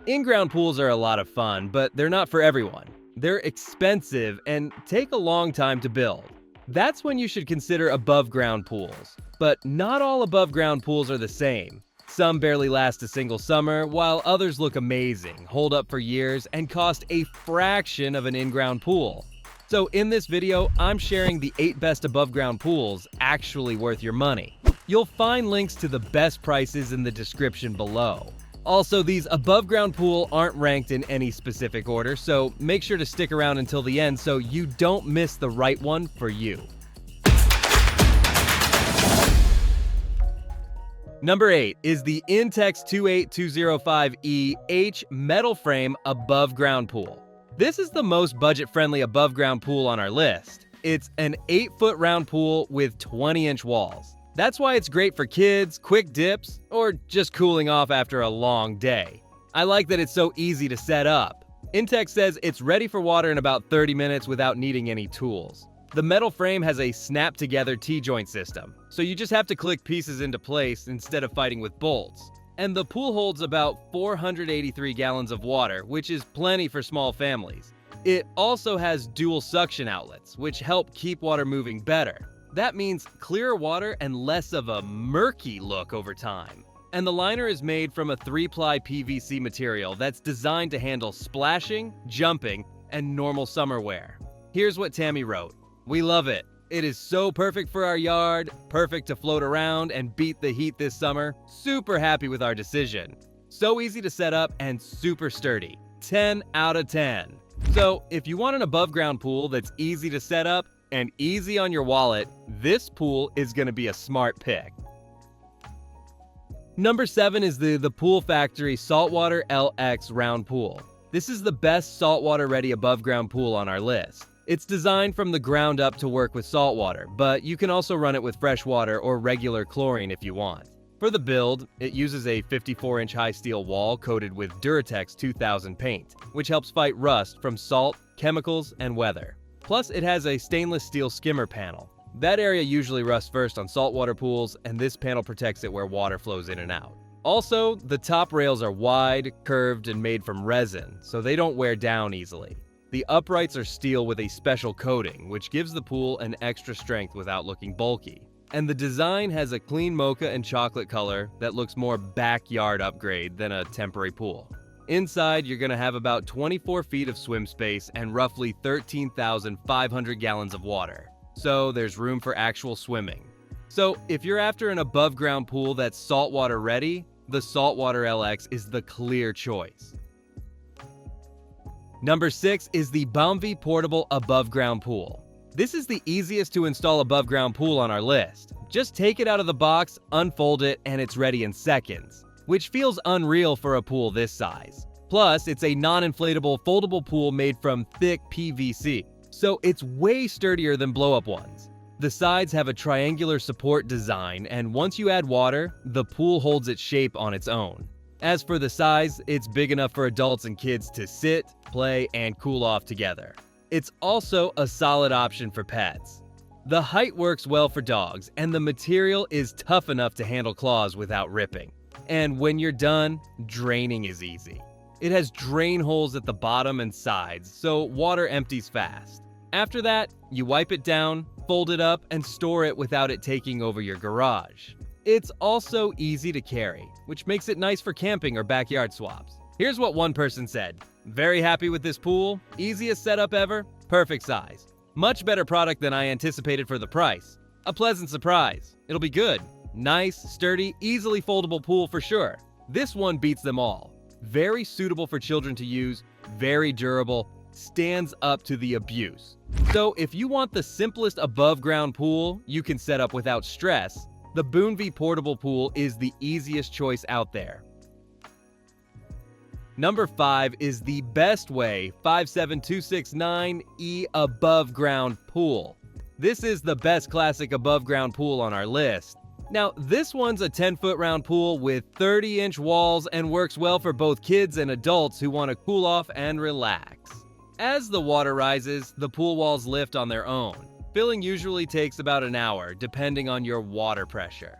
In-ground pools are a lot of fun, but they're not for everyone. They're expensive and take a long time to build. That's when you should consider above-ground pools. But not all above-ground pools are the same. Some barely last a single summer, while others look amazing, hold up for years, and cost a fraction of an in-ground pool. So in this video, I'm sharing the 8 best above-ground pools actually worth your money. You'll find links to the best prices in the description below. Also, these above-ground pools aren't ranked in any specific order, so make sure to stick around until the end so you don't miss the right one for you. Number 8 is the Intex 28205E H metal frame above ground pool. This is the most budget-friendly above ground pool on our list. It's an 8-foot round pool with 20-inch walls. That's why it's great for kids, quick dips, or just cooling off after a long day. I like that it's so easy to set up. Intex says it's ready for water in about 30 minutes without needing any tools. The metal frame has a snap-together T-joint system, so you just have to click pieces into place instead of fighting with bolts. And the pool holds about 483 gallons of water, which is plenty for small families. It also has dual suction outlets, which help keep water moving better. That means clearer water and less of a murky look over time. And the liner is made from a 3-ply PVC material that's designed to handle splashing, jumping, and normal summer wear. Here's what Tammy wrote. "We love it. It is so perfect for our yard, perfect to float around and beat the heat this summer. Super happy with our decision. So easy to set up and super sturdy. 10 out of 10. So if you want an above ground pool that's easy to set up and easy on your wallet, this pool is going to be a smart pick. Number 7 is the Pool Factory Saltwater LX round pool. This is the best saltwater ready above ground pool on our list. It's designed from the ground up to work with saltwater, but you can also run it with fresh water or regular chlorine if you want. For the build, it uses a 54-inch high steel wall coated with Duratex 2000 paint, which helps fight rust from salt, chemicals, and weather. Plus, it has a stainless steel skimmer panel. That area usually rusts first on saltwater pools, and this panel protects it where water flows in and out. Also, the top rails are wide, curved, and made from resin, so they don't wear down easily. The uprights are steel with a special coating, which gives the pool an extra strength without looking bulky. And the design has a clean mocha and chocolate color that looks more backyard upgrade than a temporary pool. Inside, you're going to have about 24 feet of swim space and roughly 13,500 gallons of water. So there's room for actual swimming. So if you're after an above ground pool that's saltwater ready, the Saltwater LX is the clear choice. Number 6 is the Bounvi Portable Above Ground Pool. This is the easiest to install above ground pool on our list. Just take it out of the box, unfold it, and it's ready in seconds, which feels unreal for a pool this size. Plus, it's a non-inflatable foldable pool made from thick PVC, so it's way sturdier than blow-up ones. The sides have a triangular support design, and once you add water, the pool holds its shape on its own. As for the size, it's big enough for adults and kids to sit, play, and cool off together. It's also a solid option for pets. The height works well for dogs, and the material is tough enough to handle claws without ripping. And when you're done, draining is easy. It has drain holes at the bottom and sides, so water empties fast. After that, you wipe it down, fold it up, and store it without it taking over your garage. It's also easy to carry, which makes it nice for camping or backyard swaps. Here's what one person said. "Very happy with this pool. Easiest setup ever. Perfect size. Much better product than I anticipated for the price. A pleasant surprise. It'll be good. Nice, sturdy, easily foldable pool for sure. This one beats them all. Very suitable for children to use, very durable, stands up to the abuse." So if you want the simplest above ground pool you can set up without stress, the Bounvi Portable Pool is the easiest choice out there. Number 5 is the Bestway 57269E Above Ground Pool. This is the best classic above ground pool on our list. Now, this one's a 10-foot round pool with 30-inch walls and works well for both kids and adults who want to cool off and relax. As the water rises, the pool walls lift on their own. Filling usually takes about an hour, depending on your water pressure.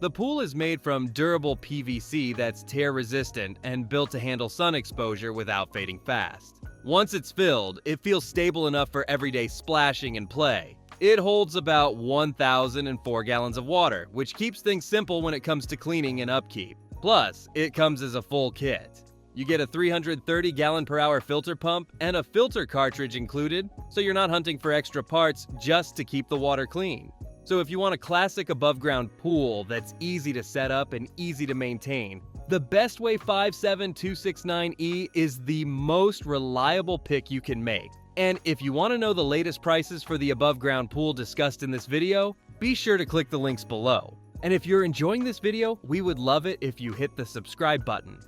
The pool is made from durable PVC that's tear-resistant and built to handle sun exposure without fading fast. Once it's filled, it feels stable enough for everyday splashing and play. It holds about 1,004 gallons of water, which keeps things simple when it comes to cleaning and upkeep. Plus, it comes as a full kit. You get a 330 gallon per hour filter pump and a filter cartridge included, so you're not hunting for extra parts just to keep the water clean. So if you want a classic above-ground pool that's easy to set up and easy to maintain, the Bestway 57269E is the most reliable pick you can make. And if you want to know the latest prices for the above-ground pool discussed in this video, be sure to click the links below. And if you're enjoying this video, we would love it if you hit the subscribe button.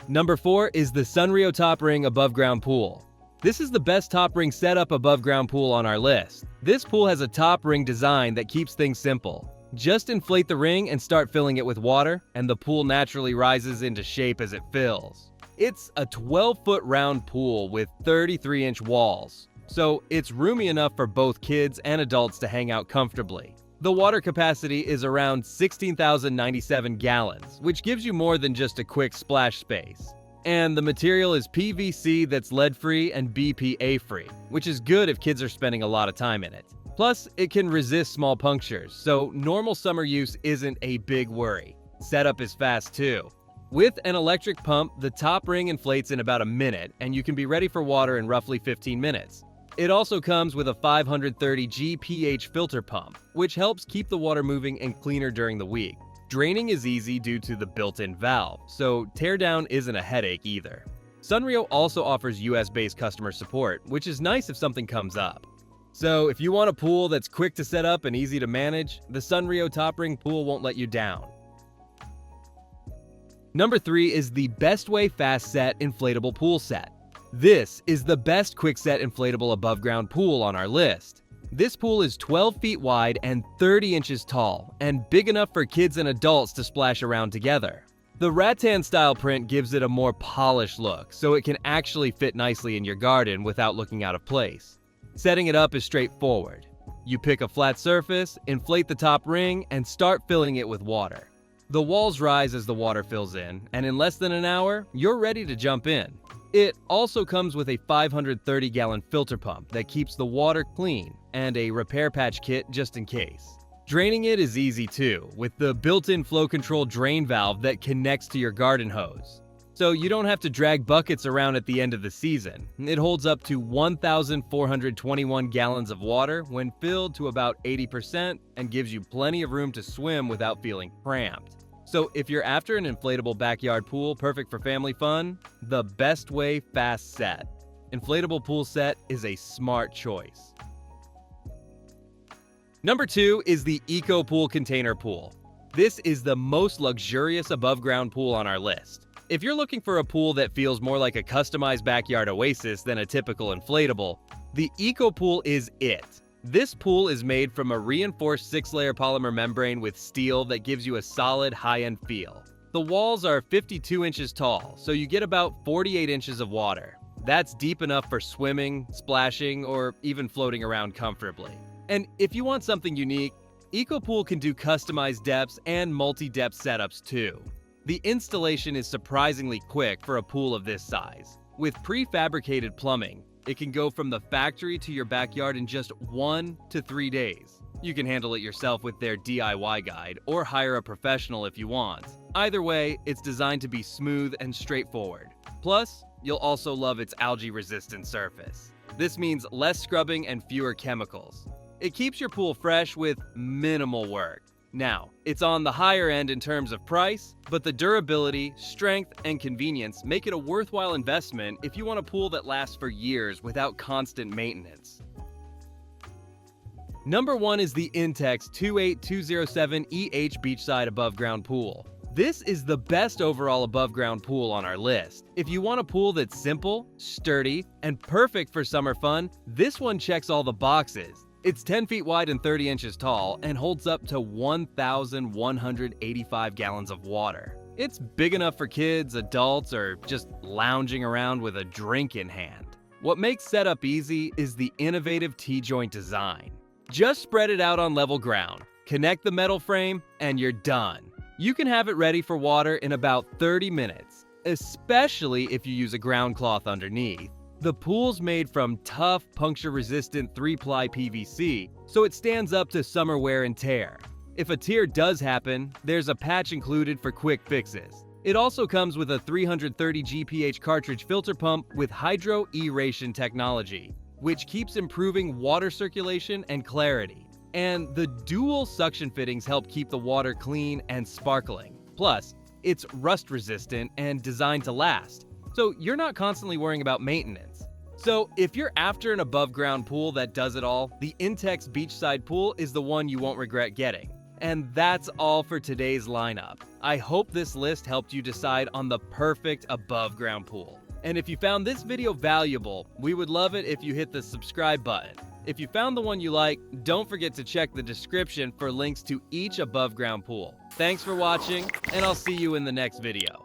Number 4 is the Sunrio Top Ring Above Ground Pool. This is the best top ring setup above ground pool on our list. This pool has a top ring design that keeps things simple. Just inflate the ring and start filling it with water, and the pool naturally rises into shape as it fills. It's a 12-foot round pool with 33-inch walls, so it's roomy enough for both kids and adults to hang out comfortably. The water capacity is around 16,097 gallons, which gives you more than just a quick splash space. And the material is PVC that's lead-free and BPA-free, which is good if kids are spending a lot of time in it. Plus, it can resist small punctures, so normal summer use isn't a big worry. Setup is fast too. With an electric pump, the top ring inflates in about a minute, and you can be ready for water in roughly 15 minutes. It also comes with a 530G pH filter pump, which helps keep the water moving and cleaner during the week. Draining is easy due to the built-in valve, so teardown isn't a headache either. Sunrio also offers US-based customer support, which is nice if something comes up. So if you want a pool that's quick to set up and easy to manage, the Sunrio Top Ring Pool won't let you down. Number 3 is the Bestway Fast Set Inflatable Pool Set. This is the best quick set inflatable above ground pool on our list. This pool is 12 feet wide and 30 inches tall, and big enough for kids and adults to splash around together. The rattan style print gives it a more polished look, so it can actually fit nicely in your garden without looking out of place. Setting it up is straightforward. You pick a flat surface, inflate the top ring, and start filling it with water. The walls rise as the water fills in, and in less than an hour, you're ready to jump in. It also comes with a 530-gallon filter pump that keeps the water clean, and a repair patch kit just in case. Draining it is easy too, with the built-in flow control drain valve that connects to your garden hose. So you don't have to drag buckets around at the end of the season. It holds up to 1,421 gallons of water when filled to about 80% and gives you plenty of room to swim without feeling cramped. So if you're after an inflatable backyard pool perfect for family fun, the Bestway Fast Set Inflatable Pool Set is a smart choice. Number 2 is the Eco Pool Container Pool. This is the most luxurious above-ground pool on our list. If you're looking for a pool that feels more like a customized backyard oasis than a typical inflatable, the Eco Pool is it. This pool is made from a reinforced 6-layer polymer membrane with steel that gives you a solid high-end feel. The walls are 52 inches tall, so you get about 48 inches of water. That's deep enough for swimming, splashing, or even floating around comfortably. And if you want something unique, EcoPool can do customized depths and multi-depth setups too. The installation is surprisingly quick for a pool of this size. With prefabricated plumbing, it can go from the factory to your backyard in just 1 to 3 days. You can handle it yourself with their DIY guide or hire a professional if you want. Either way, it's designed to be smooth and straightforward. Plus, you'll also love its algae-resistant surface. This means less scrubbing and fewer chemicals. It keeps your pool fresh with minimal work. Now, it's on the higher end in terms of price, but the durability, strength, and convenience make it a worthwhile investment if you want a pool that lasts for years without constant maintenance. Number 1 is the Intex 28207EH Beachside Above Ground Pool. This is the best overall above ground pool on our list. If you want a pool that's simple, sturdy, and perfect for summer fun, this one checks all the boxes. It's 10 feet wide and 30 inches tall and holds up to 1,185 gallons of water. It's big enough for kids, adults, or just lounging around with a drink in hand. What makes setup easy is the innovative T-joint design. Just spread it out on level ground. connect the metal frame, and you're done. You can have it ready for water in about 30 minutes, especially if you use a ground cloth underneath. The pool's made from tough, puncture-resistant 3-ply PVC, so it stands up to summer wear and tear. If a tear does happen, there's a patch included for quick fixes. It also comes with a 330 GPH cartridge filter pump with hydro aeration technology, which keeps improving water circulation and clarity. And the dual suction fittings help keep the water clean and sparkling. Plus, it's rust-resistant and designed to last, so you're not constantly worrying about maintenance. So if you're after an above-ground pool that does it all, the Intex Beachside Pool is the one you won't regret getting. And that's all for today's lineup. I hope this list helped you decide on the perfect above-ground pool. And if you found this video valuable, we would love it if you hit the subscribe button. If you found the one you like, don't forget to check the description for links to each above-ground pool. Thanks for watching, and I'll see you in the next video.